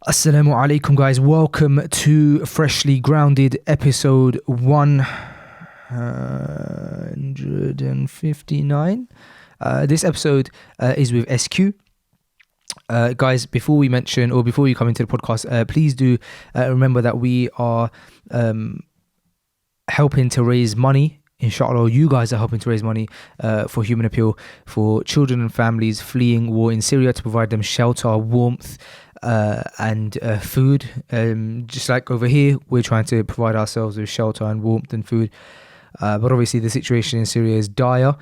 Assalamu alaikum, guys. Welcome to Freshly Grounded episode 159. This episode is with SQ. Guys, before we come into the podcast, please do remember that we are helping to raise money. Inshallah, you guys are helping to raise money for Human Appeal for children and families fleeing war in Syria, to provide them shelter, warmth, and food. Just like over here, we're trying to provide ourselves with shelter and warmth and food. But obviously the situation in Syria is dire.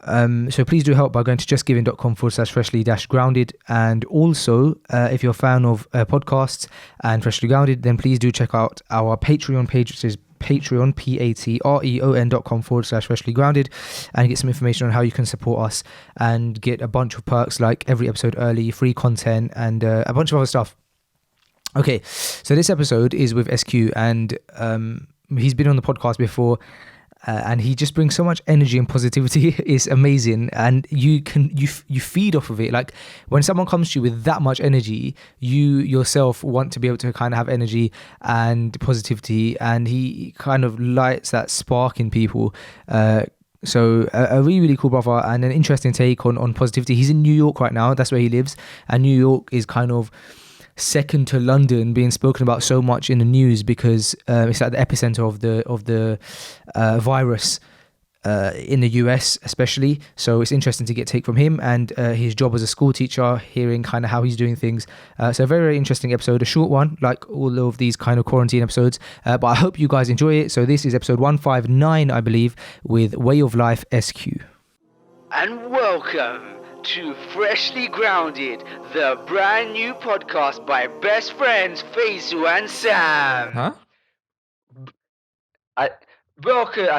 So please do help by going to justgiving.com/freshly-grounded. And also, if you're a fan of podcasts and Freshly Grounded, then please do check out our Patreon page, which is Patreon, patreon.com/freshly grounded, and get some information on how you can support us and get a bunch of perks like every episode early, free content, and a bunch of other stuff. Okay, so this episode is with SQ, and he's been on the podcast before. And he just brings so much energy and positivity. It's amazing, and you feed off of it. Like when someone comes to you with that much energy, you yourself want to be able to kind of have energy and positivity, and he kind of lights that spark in people. So a really cool brother, and an interesting take on positivity. He's in New York right now. That's where he lives, and New York is kind of second to London, being spoken about so much in the news because it's at the epicenter of the virus in the US especially. So it's interesting to get take from him and his job as a school teacher, hearing kind of how he's doing things. So a very, very interesting episode, a short one like all of these kind of quarantine episodes, but I hope you guys enjoy it. So this is episode 159, I believe, with Way of Life SQ. And welcome to Freshly Grounded, the brand new podcast by best friends Faisal and Sam. Huh? I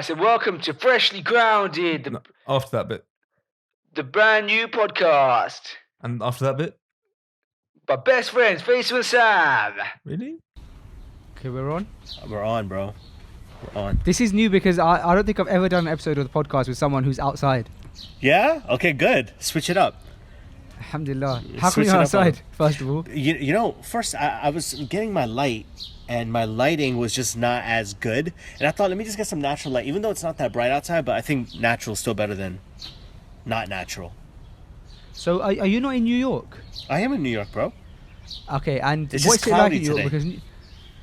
said welcome to Freshly Grounded, After that bit. the brand new podcast And after that bit? by best friends Faisal and Sam. Really? Okay, we're on. We're on, bro. We're on. This is new because I don't think I've ever done an episode of the podcast with someone who's outside. Yeah? Okay, good. Switch it up. Alhamdulillah. How come Switch you're it up outside, first of all? You know, first I was getting my light, and my lighting was just not as good. And I thought, let me just get some natural light, even though it's not that bright outside, but I think natural is still better than not natural. So are you not in New York? I am in New York, bro. Okay, and It's what's just it like cloudy in New York? today. Because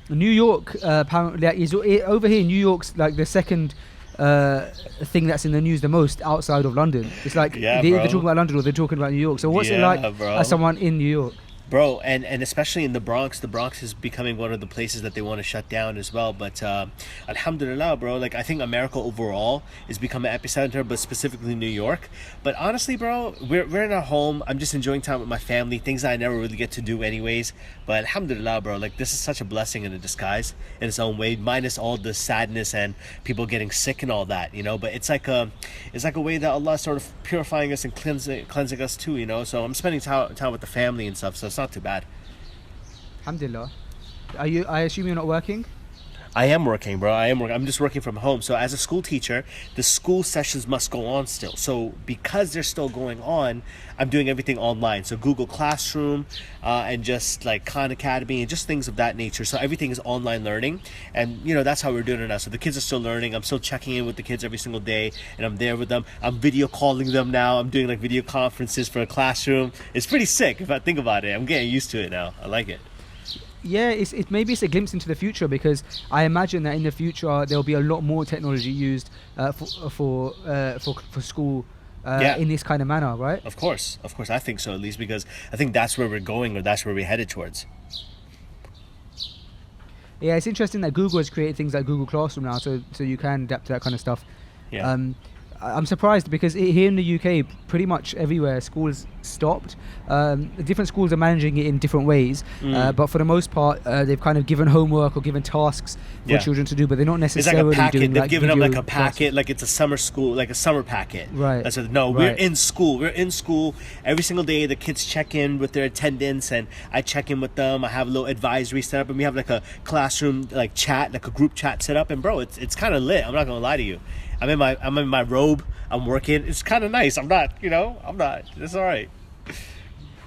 New York, apparently, over here, New York's like the second thing that's in the news the most outside of London. It's like Yeah, they're bro. talking about London or they're talking about New York. So what's it Yeah, like bro. as someone in New York? Bro, and especially in the Bronx is becoming one of the places that they want to shut down as well. But alhamdulillah, bro, like I think America overall is becoming an epicenter, but specifically New York. But honestly, bro, we're in our home. I'm just enjoying time with my family, things that I never really get to do anyways. But alhamdulillah, bro, like this is such a blessing in a disguise in its own way, minus all the sadness and people getting sick and all that, you know. But it's like a way that Allah is sort of purifying us and cleansing us too, you know. So I'm spending time with the family and stuff, so it's not too bad. Alhamdulillah. I assume you're not working? I am working, bro. I'm just working from home. So as a school teacher, the school sessions must go on still. So because they're still going on, I'm doing everything online. So Google Classroom and just like Khan Academy and just things of that nature. So everything is online learning. And, you know, that's how we're doing it now. So the kids are still learning. I'm still checking in with the kids every single day. And I'm there with them. I'm video calling them now. I'm doing like video conferences for a classroom. It's pretty sick if I think about it. I'm getting used to it now. I like it. Yeah, maybe it's a glimpse into the future, because I imagine that in the future there'll be a lot more technology used for school in this kind of manner, right? Of course, I think so, at least because I think that's where we're going, or that's where we're headed towards. Yeah, it's interesting that Google has created things like Google Classroom now, so you can adapt to that kind of stuff. Yeah. I'm surprised because here in the UK, pretty much everywhere schools stopped. Different schools are managing it in different ways, but for the most part, they've kind of given homework or given tasks for children to do, but they're not It's necessarily like a packet. doing They've like given them like a classes. packet, like it's a summer school, like a summer packet. Right. That's it. No, we're in school. We're in school every single day. The kids check in with their attendance, and I check in with them. I have a little advisory set up, and we have like a classroom like chat, like a group chat set up. And bro, it's kind of lit. I'm not gonna lie to you. I'm in my robe. I'm working. It's kind of nice. It's all right.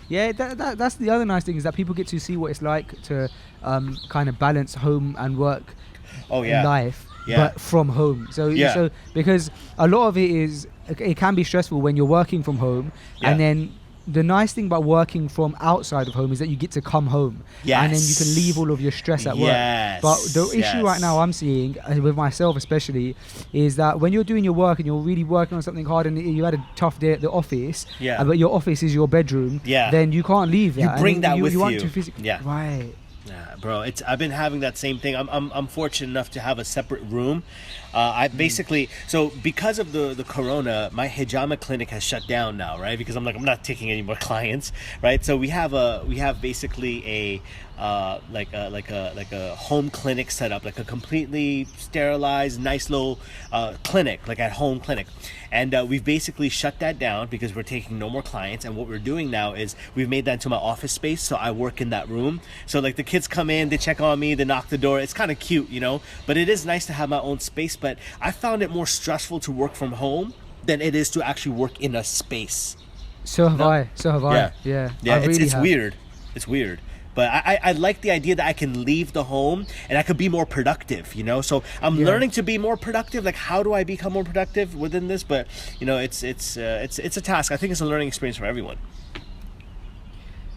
Yeah, that's the other nice thing, is that people get to see what it's like to kind of balance home and work life, but from home. So because a lot of it can be stressful when you're working from home, and then the nice thing about working from outside of home is that you get to come home, and then you can leave all of your stress at work. But the issue right now I'm seeing, with myself especially, is that when you're doing your work and you're really working on something hard and you had a tough day at the office, but your office is your bedroom, then you can't leave that. You bring that with you. You want to physically, right? Yeah, bro, I've been having that same thing. I'm fortunate enough to have a separate room. I basically, so because of the corona, my hijama clinic has shut down now, right? Because I'm not taking any more clients, right? So we have basically a home clinic set up, like a completely sterilized, nice little clinic, like at home clinic. And we've basically shut that down because we're taking no more clients. And what we're doing now is we've made that into my office space. So I work in that room. So like the kids come in, they check on me, they knock the door. It's kind of cute, you know, but it is nice to have my own space. But I found it more stressful to work from home than it is to actually work in a space. So have I. Yeah. It's weird. It's weird. But I like the idea that I can leave the home and I could be more productive, you know? So I'm learning to be more productive. Like, how do I become more productive within this? But, you know, it's a task. I think it's a learning experience for everyone.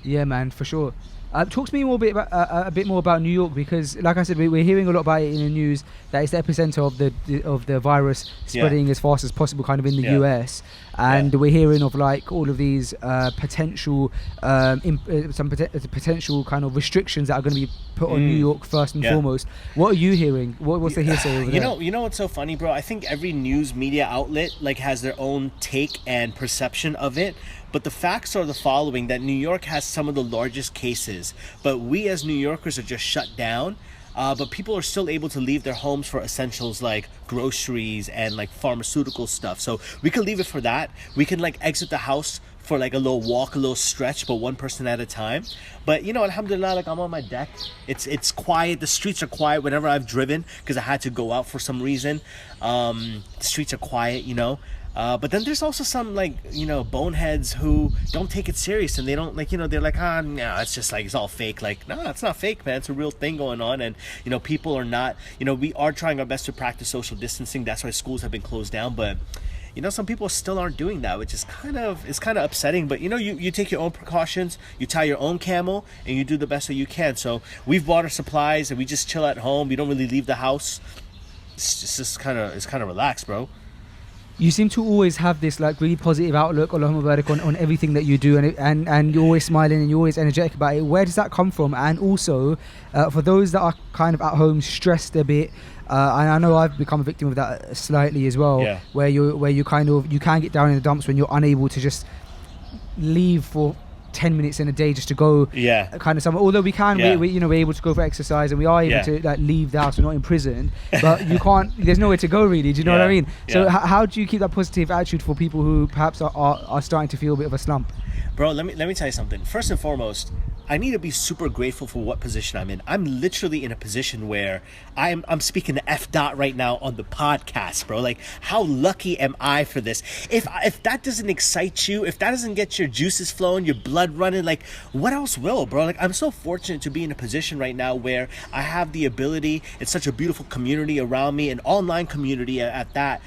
Yeah, man, for sure. Talk to me a bit more about New York, because, like I said, we're hearing a lot about it in the news, that it's the epicenter of the virus spreading as fast as possible, kind of in the US, and we're hearing of like all of these potential potential kind of restrictions that are going to be put on New York first and foremost. What are you hearing? What's the hearsay over there? You know what's so funny, bro? I think every news media outlet like has their own take and perception of it. But the facts are the following, that New York has some of the largest cases, but we as New Yorkers are just shut down. But people are still able to leave their homes for essentials like groceries and like pharmaceutical stuff. So we can leave it for that. We can like exit the house for like a little walk, a little stretch, but one person at a time. But you know, alhamdulillah, like I'm on my deck. It's quiet. The streets are quiet whenever I've driven because I had to go out for some reason. The streets are quiet, you know. But then there's also some like, you know, boneheads who don't take it serious, and they don't like, you know, they're like, no, it's just like, it's all fake. Like, no, it's not fake, man. It's a real thing going on. And, you know, people are not, you know, we are trying our best to practice social distancing. That's why schools have been closed down. But, you know, some people still aren't doing that, which is kind of upsetting. But, you know, you take your own precautions, you tie your own camel, and you do the best that you can. So we've bought our supplies and we just chill at home. We don't really leave the house. It's kind of relaxed, bro. You seem to always have this like really positive outlook, Allahumma barik, on everything that you do, and you're always smiling and you're always energetic about it. Where does that come from? And also, for those that are kind of at home stressed a bit, and I know I've become a victim of that slightly as well, where you can get down in the dumps when you're unable to just leave for 10 minutes in a day just to go kind of somewhere. Although we can, we're able to go for exercise and we are able to like leave the house. We're not imprisoned, but you can't. There's nowhere to go really. Do you know what I mean? So how do you keep that positive attitude for people who perhaps are starting to feel a bit of a slump? Bro, let me tell you something. First and foremost, I need to be super grateful for what position I'm in. I'm literally in a position where I'm speaking to F. Dot right now on the podcast, bro. Like, how lucky am I for this? If that doesn't excite you, if that doesn't get your juices flowing, your blood running, like, what else will, bro? Like, I'm so fortunate to be in a position right now where I have the ability. It's such a beautiful community around me, an online community at that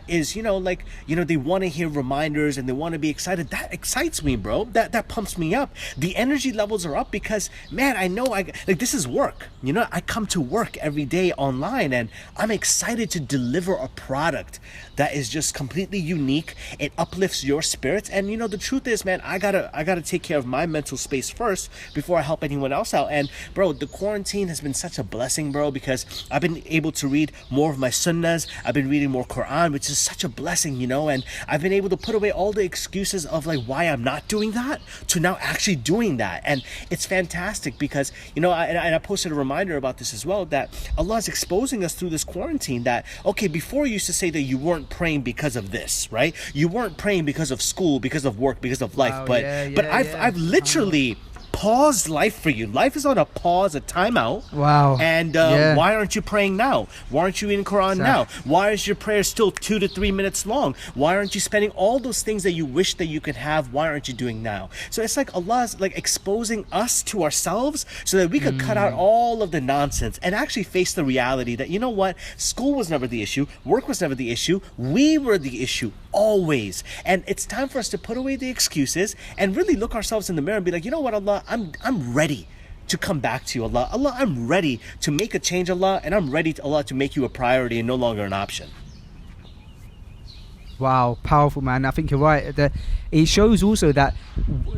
is, you know, like, you know, they want to hear reminders and they want to be excited. That excites me, bro. That pumps me up. The energy levels are up because, man, I know this is work. You know, I come to work every day online and I'm excited to deliver a product that is just completely unique. It uplifts your spirits. And you know, the truth is, man, I gotta take care of my mental space first before I help anyone else out. And bro, the quarantine has been such a blessing, bro, because I've been able to read more of my sunnahs. I've been reading more Quran, which is such a blessing, you know, and I've been able to put away all the excuses of like why I'm not doing that to now actually doing that. And it's fantastic because, you know, I posted a reminder about this as well, that Allah is exposing us through this quarantine that, okay, before you used to say that you weren't praying because of this, right? You weren't praying because of school, because of work, because of life. But I've literally paused life for you. Life is on a pause, a timeout. Wow. And why aren't you praying now? Why aren't you reading Quran now? Why is your prayer still 2 to 3 minutes long? Why aren't you spending all those things that you wish that you could have? Why aren't you doing now? So it's like Allah's like exposing us to ourselves so that we could cut out all of the nonsense and actually face the reality that, you know what? School was never the issue. Work was never the issue. We were the issue always. And it's time for us to put away the excuses and really look ourselves in the mirror and be like, you know what, Allah, I'm ready to come back to you, Allah. Allah, I'm ready to make a change, Allah, and I'm ready, Allah, to make you a priority and no longer an option. Wow, powerful, man. I think you're right. It shows also that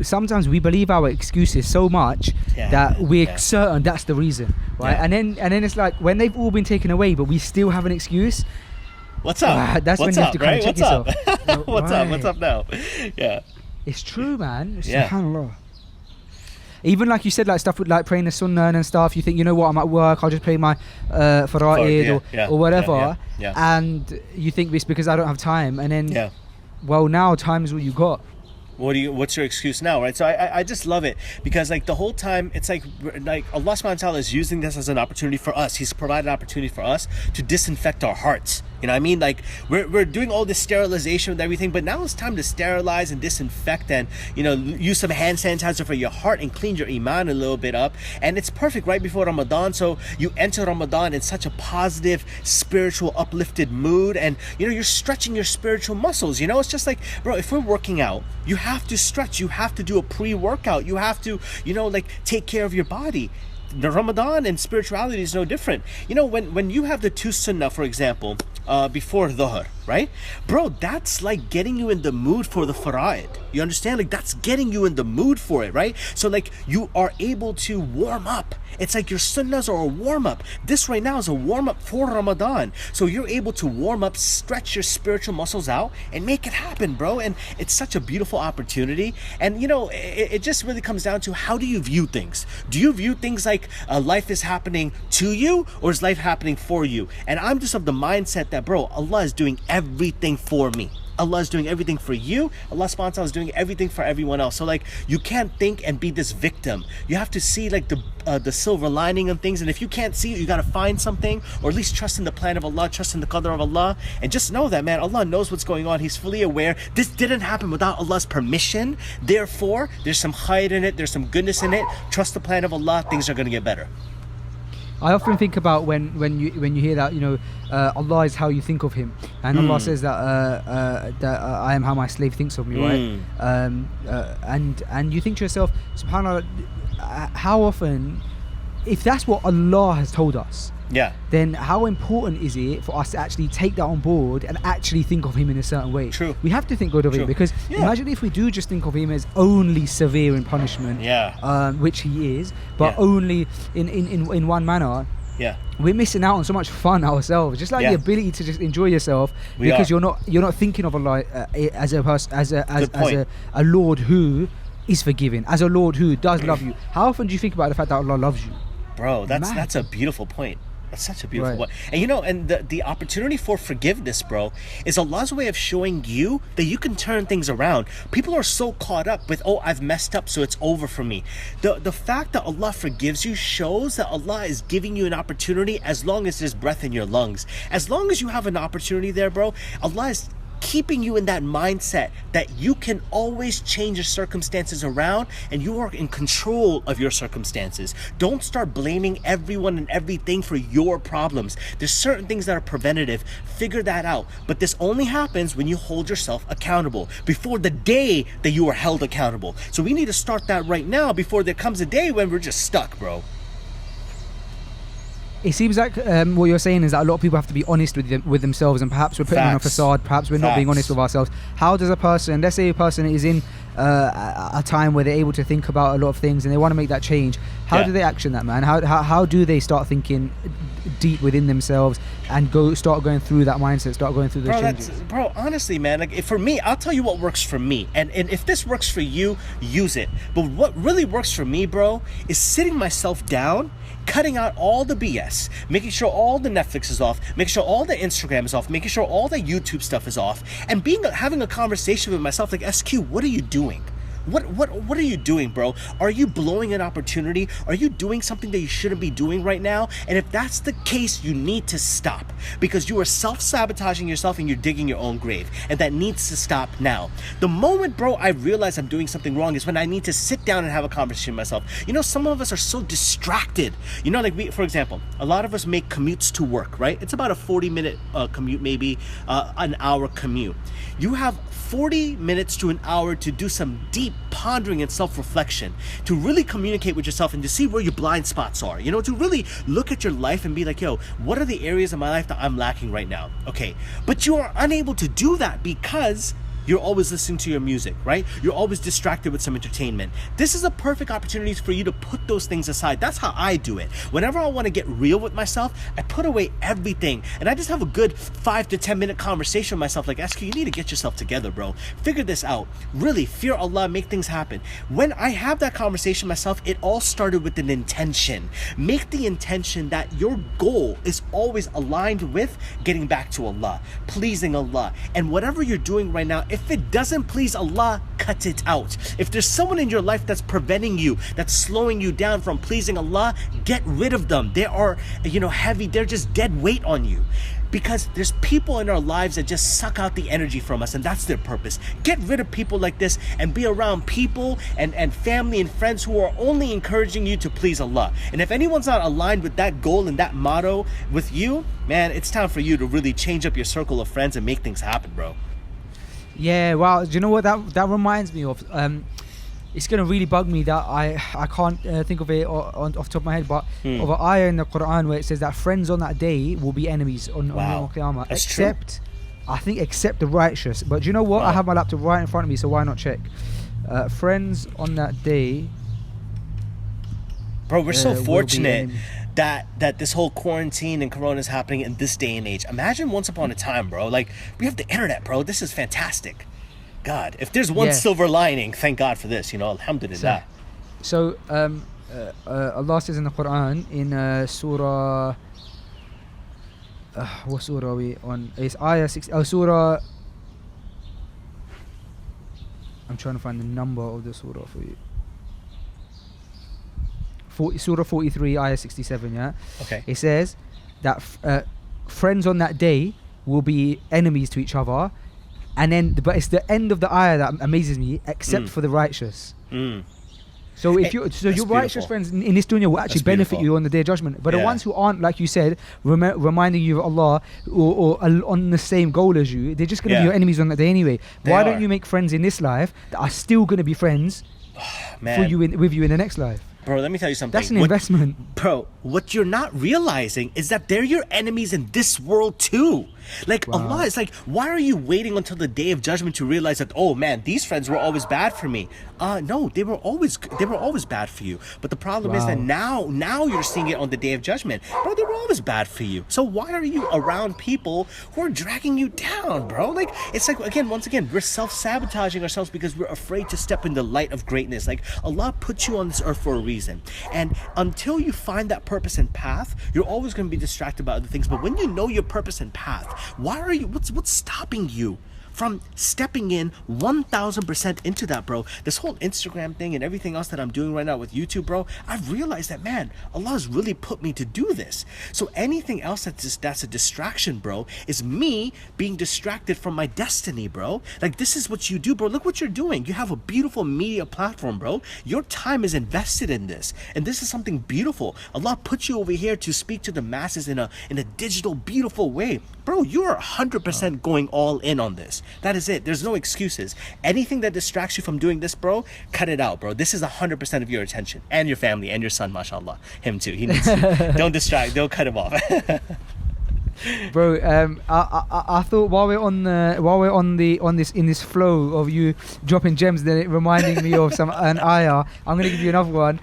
sometimes we believe our excuses so much that we're certain that's the reason, right? And then it's like when they've all been taken away, but we still have an excuse. What's up? That's What's when you up, have to kind of check yourself. What's up? What's up now? Yeah. It's true, man. SubhanAllah. Even like you said, like stuff with like praying the sunnah and stuff, you think, you know what, I'm at work, I'll just pray my fara'id or whatever. And you think it's because I don't have time. And then, well, now time is what you got. What's your excuse now, right? So I just love it because like the whole time it's like Allah subhanahu wa ta'ala is using this as an opportunity for us. He's provided an opportunity for us to disinfect our hearts. You know what I mean? Like we're doing all this sterilization with everything, but now it's time to sterilize and disinfect and, you know, use some hand sanitizer for your heart and clean your iman a little bit up. And it's perfect right before Ramadan. So you enter Ramadan in such a positive, spiritual, uplifted mood. And, you know, you're stretching your spiritual muscles. You know, it's just like, bro, if we're working out, you have to stretch. You have to do a pre-workout. You have to, you know, like take care of your body. The Ramadan and spirituality is no different. You know, when you have the 2 sunnah, for example, before dhuhr, right? Bro, that's like getting you in the mood for the fara'id. You understand? Like that's getting you in the mood for it, right? So like you are able to warm up. It's like your sunnahs are a warm up. This right now is a warm up for Ramadan. So you're able to warm up, stretch your spiritual muscles out and make it happen, bro. And it's such a beautiful opportunity. And you know, it just really comes down to how do you view things? Do you view things like life is happening to you or is life happening for you? And I'm just of the mindset that, bro, Allah is doing everything for me. Allah is doing everything for you. Allah subhanahu wa ta'ala is doing everything for everyone else. So like you can't think and be this victim. You have to see like the silver lining of things. And if you can't see it, you got to find something, or at least trust in the plan of Allah, trust in the qadr of Allah, and just know that, man, Allah knows what's going on. He's fully aware. This didn't happen without Allah's permission. Therefore, there's some khair in it. There's some goodness in it. Trust the plan of Allah. Things are going to get better. I often think about when you hear that, you know, Allah is how you think of Him, and Allah says that I am how my slave thinks of me, right? And you think to yourself, SubhanAllah, how often, if that's what Allah has told us, then how important is it for us to actually take that on board and actually think of Him in a certain way? True. We have to think good of Him, because imagine if we do just think of Him as only severe in punishment, which He is, but only in one manner. We're missing out on so much fun ourselves, just like the ability to just enjoy yourself, because you're not thinking of Allah as a Lord who is forgiving, as a Lord who does love you. How often do you think about the fact that Allah loves you? Bro, that's a beautiful point. That's such a beautiful one. And you know, and the opportunity for forgiveness, bro, is Allah's way of showing you that you can turn things around. People are so caught up with, oh, I've messed up, so it's over for me. The fact that Allah forgives you shows that Allah is giving you an opportunity as long as there's breath in your lungs. As long as you have an opportunity there, bro, Allah is keeping you in that mindset that you can always change your circumstances around and you are in control of your circumstances. Don't start blaming everyone and everything for your problems. There's certain things that are preventative. Figure that out. But this only happens when you hold yourself accountable before the day that you are held accountable. So we need to start that right now before there comes a day when we're just stuck, bro. It seems like what you're saying is that a lot of people have to be honest with themselves, and perhaps we're putting on a facade, perhaps we're not being honest with ourselves. How does a person, let's say a person is in a time where they're able to think about a lot of things and they want to make that change, how do they action that, man? How do they start thinking deep within themselves and start going through that mindset, start going through those changes? Bro, honestly, man, like for me, I'll tell you what works for me, and if this works for you, use it. But what really works for me, bro, is sitting myself down, cutting out all the BS, making sure all the Netflix is off, making sure all the Instagram is off, making sure all the YouTube stuff is off, and having a conversation with myself like, SQ, what are you doing? What are you doing, bro? Are you blowing an opportunity? Are you doing something that you shouldn't be doing right now? And if that's the case, you need to stop, because you are self-sabotaging yourself and you're digging your own grave, and that needs to stop now. The moment, bro, I realize I'm doing something wrong is when I need to sit down and have a conversation with myself. You know, some of us are so distracted. You know, like for example, a lot of us make commutes to work, right? It's about a 40-minute commute, maybe an hour commute. You have 40 minutes to an hour to do some deep pondering and self-reflection, to really communicate with yourself and to see where your blind spots are, you know, to really look at your life and be like, yo, what are the areas of my life that I'm lacking right now? Okay, but you are unable to do that because you're always listening to your music, right? You're always distracted with some entertainment. This is a perfect opportunity for you to put those things aside. That's how I do it. Whenever I want to get real with myself, I put away everything and I just have a good 5 to 10 minute conversation with myself. Like, SQ, you need to get yourself together, bro. Figure this out. Really, fear Allah, make things happen. When I have that conversation with myself, it all started with an intention. Make the intention that your goal is always aligned with getting back to Allah, pleasing Allah. And whatever you're doing right now, if it doesn't please Allah, cut it out. If there's someone in your life that's preventing you, that's slowing you down from pleasing Allah, get rid of them. They are, heavy. They're just dead weight on you. Because there's people in our lives that just suck out the energy from us, and that's their purpose. Get rid of people like this and be around people and family and friends who are only encouraging you to please Allah. And if anyone's not aligned with that goal and that motto with you, man, it's time for you to really change up your circle of friends and make things happen, bro. Yeah, wow. Do you know what that reminds me of? It's gonna really bug me that I can't think of it off the top of my head, but of an ayah in the Quran where it says that friends on that day will be enemies on Yawm al-Qiyamah, except the righteous. But do you know what? Wow. I have my laptop right in front of me, so why not check? Friends on that day. Bro, we're so fortunate that this whole quarantine and corona is happening in this day and age. Imagine once upon a time, bro. Like, we have the internet, bro. This is fantastic. God, if there's one silver lining, thank God for this, alhamdulillah. So Allah says in the Quran in surah what surah are we on? It's ayah 6, surah, I'm trying to find the number of the surah for you. Surah 43, ayah 67, yeah? Okay. It says that friends on that day will be enemies to each other, but it's the end of the ayah that amazes me, except for the righteous. So if your righteous friends in this dunya will actually benefit you on the day of judgment, but the ones who aren't, like you said, reminding you of Allah or on the same goal as you, they're just going to be your enemies on that day anyway. Why don't you make friends in this life that are still going to be friends with you in the next life? Bro, let me tell you something. That's an investment. Bro, what you're not realizing is that they're your enemies in this world too. Like, Allah is like, why are you waiting until the day of judgment to realize that, oh man, these friends were always bad for me? No, they were always bad for you. But the problem is that now you're seeing it on the day of judgment. Bro, they were always bad for you. So why are you around people who are dragging you down, bro? Like, it's like, once again, we're self-sabotaging ourselves because we're afraid to step in the light of greatness. Like, Allah put you on this earth for a reason. And until you find that purpose and path, you're always going to be distracted by other things. But when you know your purpose and path, what's stopping you from stepping in 1000% into that, bro? This whole Instagram thing and everything else that I'm doing right now with YouTube, bro, I've realized that, man, Allah's really put me to do this. So anything else that's a distraction, bro, is me being distracted from my destiny, bro. Like, this is what you do, bro. Look what you're doing. You have a beautiful media platform, bro. Your time is invested in this, and this is something beautiful. Allah put you over here to speak to the masses in a digital, beautiful way. Bro, you're 100% going all in on this. That is it. There's no excuses. Anything that distracts you from doing this, bro, cut it out, bro. This is 100% of your attention, and your family, and your son, mashallah. Him too. He needs to. Don't distract. Don't cut him off. Bro, I thought while we're on this flow of you dropping gems, then it reminding me of an ayah. I'm gonna give you another one.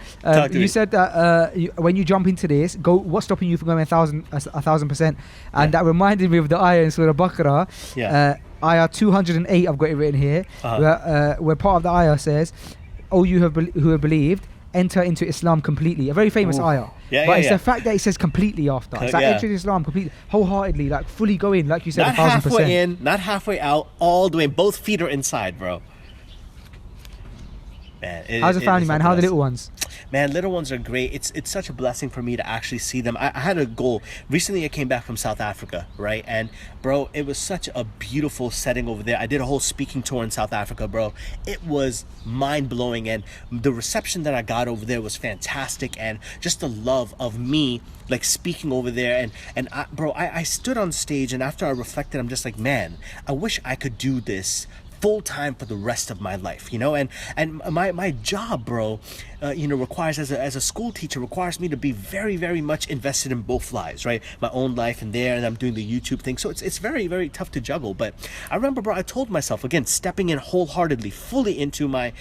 You said that when you jump into this, what's stopping you from going 1,000%? And that reminded me of the ayah in Surah Baqarah. Ayah 208. I've got it written here, where part of the ayah says, "Oh, you who have believed, enter into Islam completely." A very famous ayah. But it's the fact that it says completely after. It's like enter Islam completely, wholeheartedly, like fully go in, like you said, not 1,000%. Halfway in, not halfway out, all the way. Both feet are inside, bro. Man, how's the family, man? How are the little ones? Man, little ones are great. It's such a blessing for me to actually see them. I had a goal. Recently, I came back from South Africa, right? And, bro, it was such a beautiful setting over there. I did a whole speaking tour in South Africa, bro. It was mind-blowing, and the reception that I got over there was fantastic, and just the love of me, like, speaking over there. And I stood on stage, and after I reflected, I'm just like, man, I wish I could do this full time for the rest of my life, you know. And my job, bro, requires, as a school teacher, requires me to be very, very much invested in both lives, right? My own life and there, and I'm doing the YouTube thing, so it's very, very tough to juggle. But I remember, bro, I told myself, again, stepping in wholeheartedly, fully into my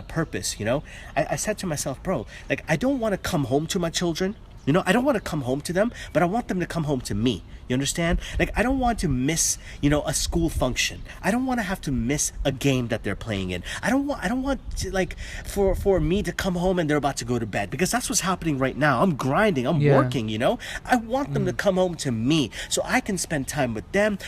purpose, you know. I said to myself, bro, like, I don't want to come home to my children. You know, I don't want to come home to them, but I want them to come home to me. You understand? Like, I don't want to miss, a school function. I don't want to have to miss a game that they're playing in. I don't want to, like, for me to come home and they're about to go to bed, because that's what's happening right now. I'm grinding, I'm working, you know? I want them to come home to me so I can spend time with them,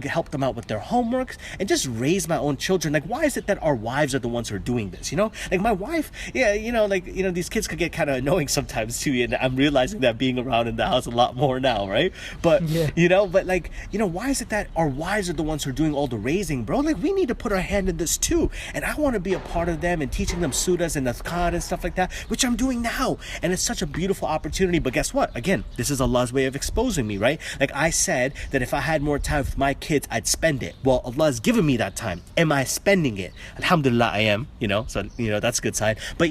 help them out with their homeworks, and just raise my own children. Like, why is it that our wives are the ones who are doing this, you know? Like, my wife, these kids could get kind of annoying sometimes too, and I'm realizing that being around in the house a lot more now, right? But why is it that our wives are the ones who are doing all the raising, bro? Like, we need to put our hand in this too. And I want to be a part of them and teaching them surahs and azkar and stuff like that, which I'm doing now. And it's such a beautiful opportunity. But guess what? Again, this is Allah's way of exposing me, right? Like, I said that if I had more time with my kids, I'd spend it. Well, Allah's given me that time. Am I spending it? Alhamdulillah, I am, so, that's a good sign. But,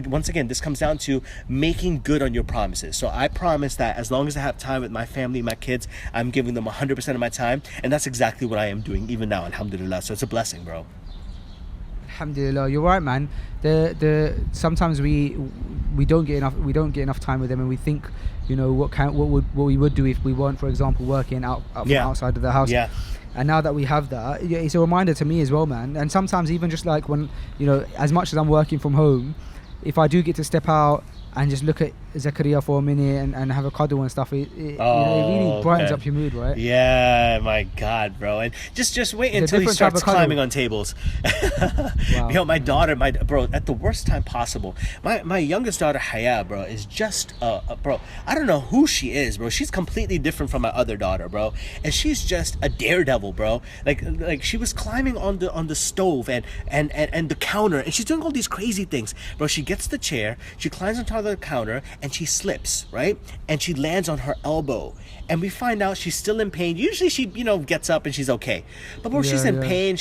once again, this comes down to making good on your promises. So I promise that as long as I have time with my family, my kids, I'm giving them 100% of my time, and that's exactly what I am doing even now, alhamdulillah. So it's a blessing, bro. Alhamdulillah, you're right, man. The sometimes we don't get enough time with them, and we think, what we would do if we weren't, for example, working outside of the house. Yeah. And now that we have that, it's a reminder to me as well, man. And sometimes even just like when, as much as I'm working from home, if I do get to step out and just look at Zakaria for a minute and have a cuddle and stuff, it really brightens up your mood, right? Yeah, my God, bro. And just wait until he starts climbing on tables. Wow. My daughter, bro, at the worst time possible. My youngest daughter, Haya, bro, is just, bro, I don't know who she is, bro. She's completely different from my other daughter, bro. And she's just a daredevil, bro. Like she was climbing on the stove and the counter, and she's doing all these crazy things. Bro, she gets the chair, she climbs on top of the counter, and she slips, right? And she lands on her elbow. And we find out she's still in pain. Usually she, gets up and she's okay. But bro, she's in pain.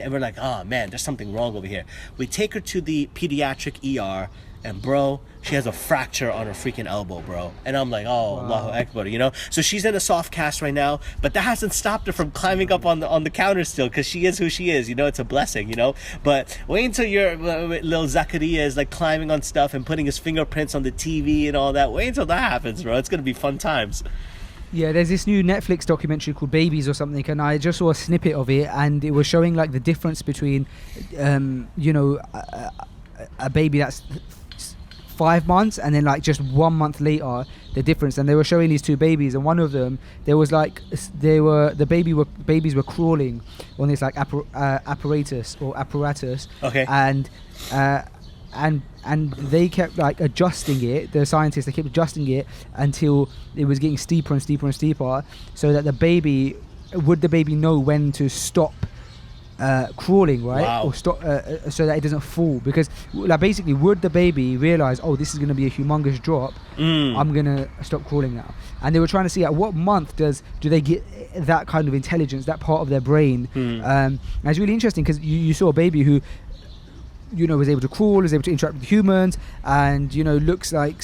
And we're like, oh man, there's something wrong over here. We take her to the pediatric ER, and bro, she has a fracture on her freaking elbow, bro. And I'm like, oh, wow. Allahu Akbar, So she's in a soft cast right now, but that hasn't stopped her from climbing up on the counter still, because she is who she is, it's a blessing, But wait until your little Zakaria is like climbing on stuff and putting his fingerprints on the TV and all that. Wait until that happens, bro. It's going to be fun times. Yeah, there's this new Netflix documentary called Babies or something, and I just saw a snippet of it, and it was showing like the difference between, a baby that's 5 months and then like just 1 month later, the difference. And they were showing these two babies, and one of them, babies were crawling on this like apparatus. Okay. And they kept like adjusting it. The scientists, they kept adjusting it until it was getting steeper and steeper and steeper, so that the baby know when to stop crawling, right? Wow. Or stop so that it doesn't fall, because like basically, would the baby realize, oh, this is going to be a humongous drop, I'm going to stop crawling now. And they were trying to see at what month do they get that kind of intelligence, that part of their brain. And it's really interesting, because you saw a baby who was able to crawl, was able to interact with humans, and looks like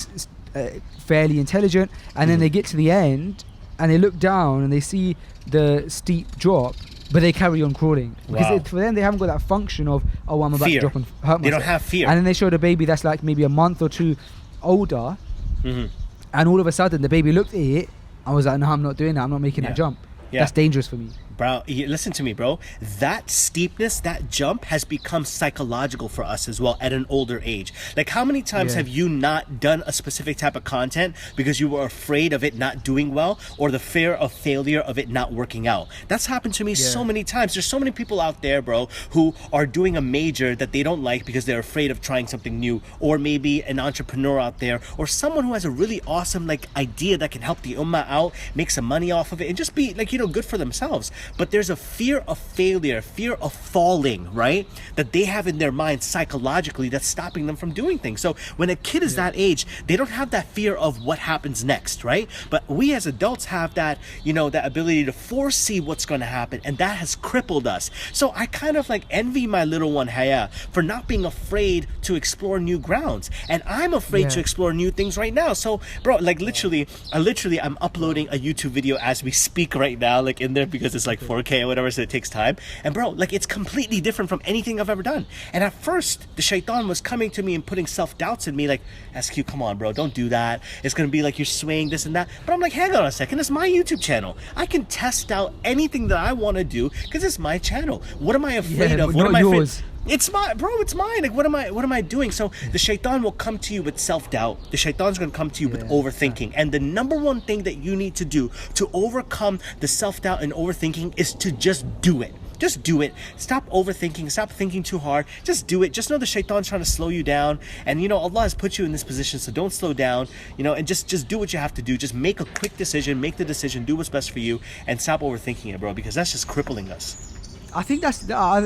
fairly intelligent. And then they get to the end and they look down and they see the steep drop, but they carry on crawling, because for them, they haven't got that function of, oh, I'm about to drop and hurt myself. They don't have fear. And then they showed a baby that's like maybe a month or two older, and all of a sudden the baby looked at it and was like, no, I'm not doing that, I'm not making that jump. That's dangerous for me. Bro, listen to me, bro. That steepness, that jump has become psychological for us as well at an older age. Like, how many times have you not done a specific type of content because you were afraid of it not doing well or the fear of failure of it not working out? That's happened to me so many times. There's so many people out there, bro, who are doing a major that they don't like because they're afraid of trying something new, or maybe an entrepreneur out there, or someone who has a really awesome like idea that can help the ummah out, make some money off of it, and just be like, you know, good for themselves. But there's a fear of failure, fear of falling, right? That they have in their mind psychologically that's stopping them from doing things. So when a kid is that age, they don't have that fear of what happens next, right? But we as adults have that, you know, that ability to foresee what's going to happen, and that has crippled us. So I kind of like envy my little one Haya for not being afraid to explore new grounds, and I'm afraid to explore new things right now. So bro, like literally I'm uploading a YouTube video as we speak right now, like in there, because it's like 4K or whatever, so it takes time. And bro, like it's completely different from anything I've ever done. And at first the shaitan was coming to me and putting self-doubts in me, like, SQ, come on bro, don't do that, it's gonna be like you're swaying this and that. But I'm like, hang on a second, it's my YouTube channel. I can test out anything that I want to do because it's my channel. What am I afraid of? What am I afraid? It's mine, bro. It's mine. Like, what am I doing? So the shaitan will come to you with self-doubt. The shaitan's going to come to you with overthinking. And the number one thing that you need to do to overcome the self-doubt and overthinking is to just do it. Just do it. Stop overthinking. Stop thinking too hard. Just do it. Just know the shaitan's trying to slow you down. And, you know, Allah has put you in this position, so don't slow down. You know, and just do what you have to do. Just make a quick decision. Make the decision. Do what's best for you. And stop overthinking it, bro, because that's just crippling us. I think that's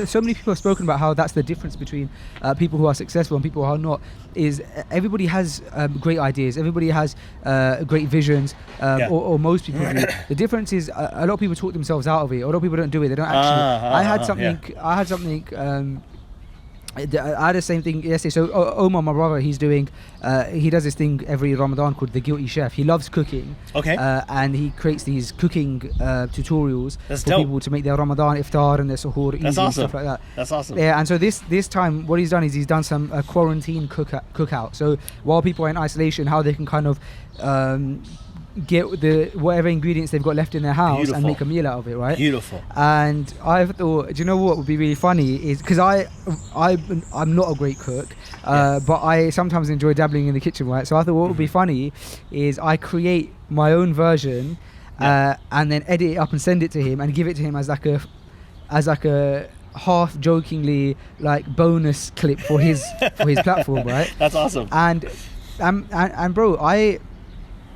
so many people have spoken about how that's the difference between people who are successful and people who are not. Is everybody has great ideas, everybody has great visions, or most people do. The difference is a lot of people talk themselves out of it. A lot of people don't do it. They don't actually. I had something. I had the same thing yesterday. So Omar, my brother, he does this thing every Ramadan called The Guilty Chef. He loves cooking. Okay. And he creates these cooking tutorials for people to make their Ramadan iftar and their suhoor easy and stuff like that. That's awesome. Yeah, and so this time what he's done is he's done some quarantine cookout. So while people are in isolation, how they can kind of get the whatever ingredients they've got left in their house and make a meal out of it, right? Beautiful. And I thought, do you know what would be really funny is, because I'm not a great cook, but I sometimes enjoy dabbling in the kitchen, right? So I thought what would be funny is I create my own version and then edit it up and send it to him and give it to him as like a half jokingly like bonus clip for his platform, right? That's awesome. And bro, I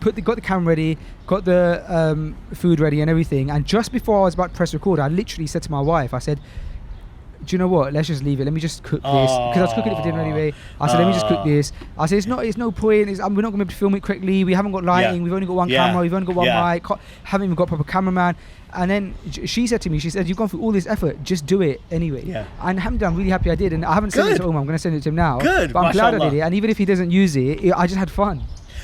got the camera ready, got the food ready and everything, and just before I was about to press record, I literally said to my wife, I said, do you know what, let's just leave it, let me just cook this, because I was cooking it for dinner anyway. I said, let me just cook this. I said, it's no point, we're not going to be able to film it correctly, we haven't got lighting, we've only got one camera, we've only got one mic, haven't even got a proper cameraman. And then she said to me, you've gone through all this effort, just do it anyway. And alhamdulillah, I'm really happy I did, and I haven't sent it to Omar, I'm going to send it to him now. But I'm glad I did it, and even if he doesn't use it, I just had fun.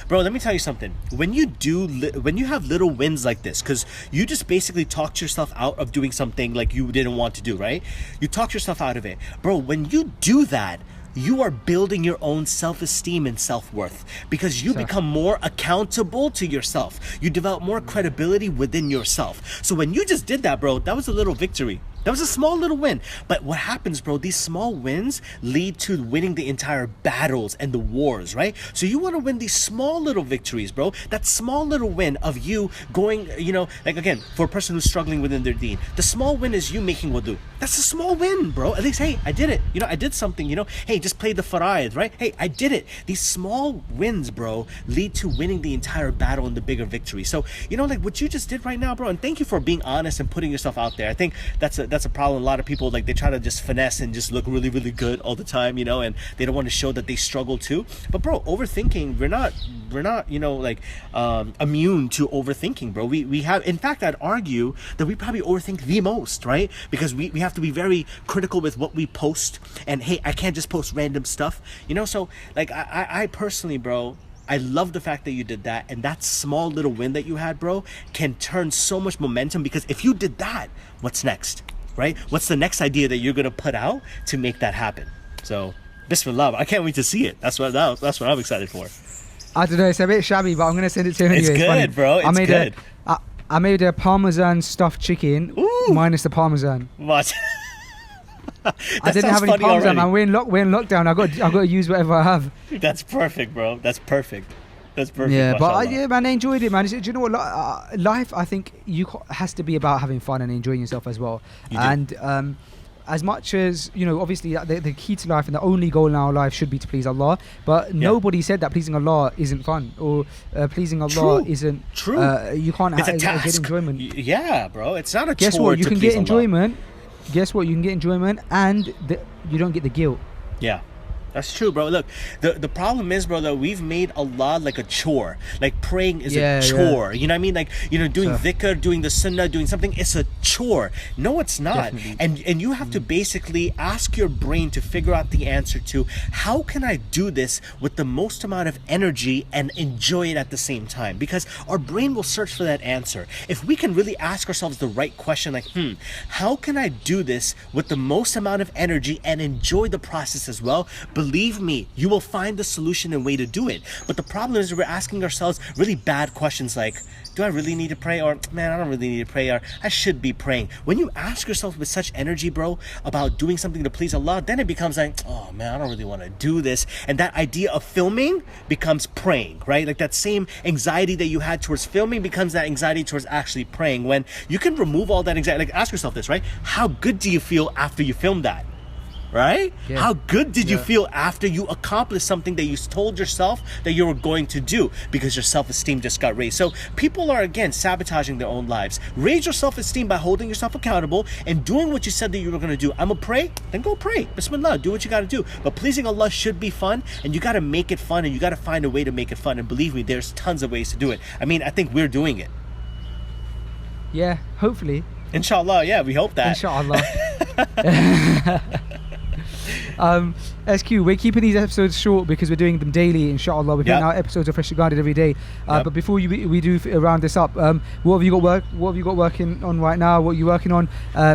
Bro, let me tell you something. When you have little wins like this, because you just basically talked yourself out of doing something like you didn't want to do, right? You talked yourself out of it. Bro, when you do that, you are building your own self-esteem and self-worth, because you become more accountable to yourself. You develop more credibility within yourself. So when you just did that, bro, that was a little victory. That was a small little win. But what happens, bro, these small wins lead to winning the entire battles and the wars, right? So you want to win these small little victories, bro. That small little win of you going, you know, like again, for a person who's struggling within their deen, the small win is you making wudu. That's a small win, bro. At least, hey, I did it. You know, I did something, you know. Hey, just play the fara'id, right? Hey, I did it. These small wins, bro, lead to winning the entire battle and the bigger victory. So, you know, like what you just did right now, bro, and thank you for being honest and putting yourself out there. I think that's a problem. A lot of people, like, they try to just finesse and just look really, really good all the time, you know, and they don't want to show that they struggle too. But bro, overthinking, we're not, you know, like immune to overthinking, bro. We have, in fact, I'd argue that we probably overthink the most, right? Because we have to be very critical with what we post, and hey, I can't just post random stuff, you know. So like I personally, bro, I love the fact that you did that, and that small little win that you had, bro, can turn so much momentum, because if you did that, what's next? Right? What's the next idea that you're gonna put out to make that happen? So, Bismillah, I can't wait to see it. That's what I'm excited for. I don't know, it's a bit shabby, but I'm gonna send it to him anyway. It's good, bro. It's good. I made a Parmesan stuffed chicken minus the Parmesan. What? I didn't have any Parmesan, man. We're in lockdown. I got to use whatever I have. That's perfect, bro. That's perfect. Yeah, but man, I enjoyed it, man. Do you know what? Life, I think, has to be about having fun and enjoying yourself as well. And as much as, obviously the key to life and the only goal in our life should be to please Allah, but nobody said that pleasing Allah isn't fun, or pleasing Allah isn't true. You can't get enjoyment. Yeah, bro. It's not a Guess chore what? You to can please get enjoyment. Guess what? You can get enjoyment, and you don't get the guilt. Yeah. That's true, bro. Look, the problem is, bro, that we've made Allah like a chore. Like praying is a chore. You know what I mean? Like, doing dhikr, doing the sunnah, doing something, it's a chore. No, it's not. Definitely. And you have to basically ask your brain to figure out the answer to, how can I do this with the most amount of energy and enjoy it at the same time? Because our brain will search for that answer. If we can really ask ourselves the right question, like, how can I do this with the most amount of energy and enjoy the process as well? Believe me, you will find the solution and way to do it. But the problem is we're asking ourselves really bad questions like, do I really need to pray? Or, man, I don't really need to pray. Or, I should be praying. When you ask yourself with such energy, bro, about doing something to please Allah, then it becomes like, oh, man, I don't really want to do this. And that idea of filming becomes praying, right? Like that same anxiety that you had towards filming becomes that anxiety towards actually praying. When you can remove all that anxiety, like ask yourself this, right? How good do you feel after you film that? Right? Yeah. How good did you feel after you accomplished something that you told yourself that you were going to do, because your self-esteem just got raised? So people are, again, sabotaging their own lives. Raise your self-esteem by holding yourself accountable and doing what you said that you were going to do. I'm going to pray, then go pray. Bismillah, do what you got to do. But pleasing Allah should be fun, and you got to make it fun, and you got to find a way to make it fun. And believe me, there's tons of ways to do it. I mean, I think we're doing it. Yeah, hopefully. Inshallah, yeah, we hope that. Inshallah. SQ, we're keeping these episodes short because we're doing them daily, inshallah. We're putting out episodes of Freshly Guarded every day. But before we do round this up, what have you got working on right now? What are you working on?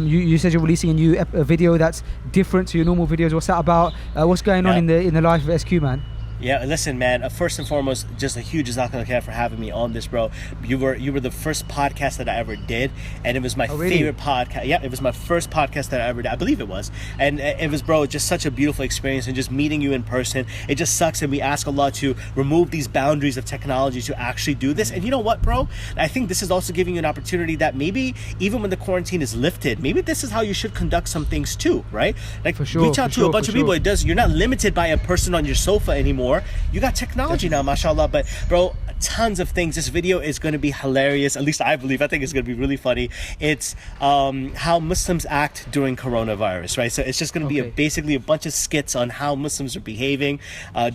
You said you're releasing a new video that's different to your normal videos. What's that about? What's going on in the life of SQ, man? Yeah, listen, man. First and foremost, just a huge jazakallah khair for having me on this, bro. You were the first podcast that I ever did, and it was my favorite podcast. Yeah, it was my first podcast that I ever did. I believe it was, and it was, bro, just such a beautiful experience, and just meeting you in person. It just sucks, and we ask Allah to remove these boundaries of technology to actually do this. And you know what, bro? I think this is also giving you an opportunity that maybe even when the quarantine is lifted, maybe this is how you should conduct some things too, right? Like reach out to a bunch of people. You're not limited by a person on your sofa anymore. You got technology now, mashallah. But bro, tons of things. This video is going to be hilarious, at least I believe. I think it's going to be really funny. It's how Muslims act during coronavirus, right? So it's just going to be basically a bunch of skits on how Muslims are behaving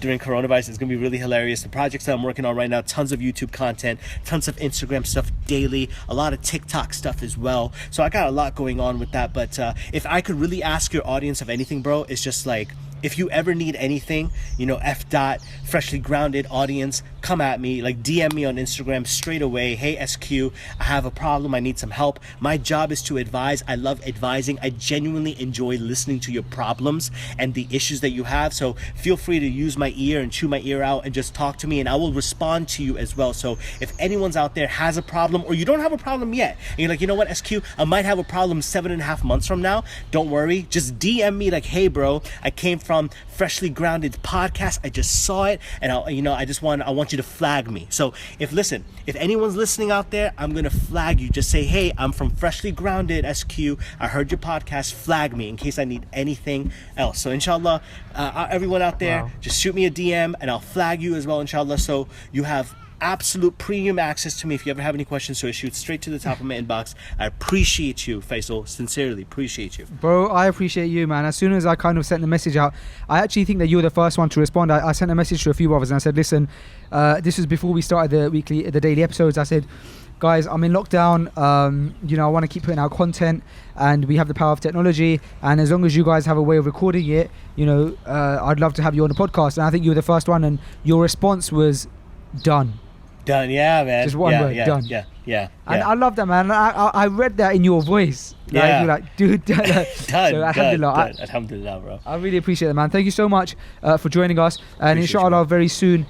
during coronavirus. It's going to be really hilarious. The projects that I'm working on right now, tons of YouTube content, tons of Instagram stuff daily, a lot of TikTok stuff as well. So I got a lot going on with that. But if I could really ask your audience of anything, bro, it's just like, if you ever need anything, Freshly Grounded audience, come at me, like DM me on Instagram straight away. Hey SQ, I have a problem, I need some help. My job is to advise. I love advising. I genuinely enjoy listening to your problems and the issues that you have. So feel free to use my ear and chew my ear out and just talk to me, and I will respond to you as well. So if anyone's out there has a problem, or you don't have a problem yet, and you're like, you know what, SQ, I might have a problem 7.5 months from now, don't worry, just DM me like, hey bro, I came from Freshly Grounded podcast, I just saw it, and I want you to flag me. So if anyone's listening out there, I'm gonna flag you. Just say, hey, I'm from Freshly Grounded SQ, I heard your podcast, flag me in case I need anything else. So inshallah, everyone out there, just shoot me a DM and I'll flag you as well, inshallah. So you have absolute premium access to me. If you ever have any questions, so shoot straight to the top of my inbox. I appreciate you, Faisal. Sincerely appreciate you, bro. I appreciate you, man. As soon as I kind of sent the message out, I actually think that you were the first one to respond. I sent a message to a few others and I said, listen, this was before we started the daily episodes. I said, guys, I'm in lockdown. I want to keep putting out content, and we have the power of technology, and as long as you guys have a way of recording it, I'd love to have you on the podcast. And I think you were the first one, and your response was done. Done. Yeah, man. Just one word, yeah, done. Yeah. And I love that, man. I read that in your voice. Like, Yeah. you're like, dude, done. So, alhamdulillah. Alhamdulillah, bro. I really appreciate it, man. Thank you so much for joining us. And Appreciate you, inshallah, man. very soon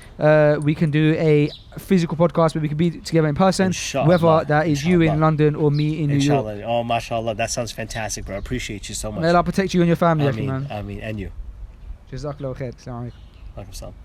we can do a physical podcast where we can be together in person. Inshallah. Whether that is you in Inshallah. London or me in New York. Inshallah. Oh, mashallah. That sounds fantastic, bro. I appreciate you so much. May Allah protect you and your family, Ameen, man. Ameen. And you. Jazakallah khair. Assalamu alaikum. Alaikum salam.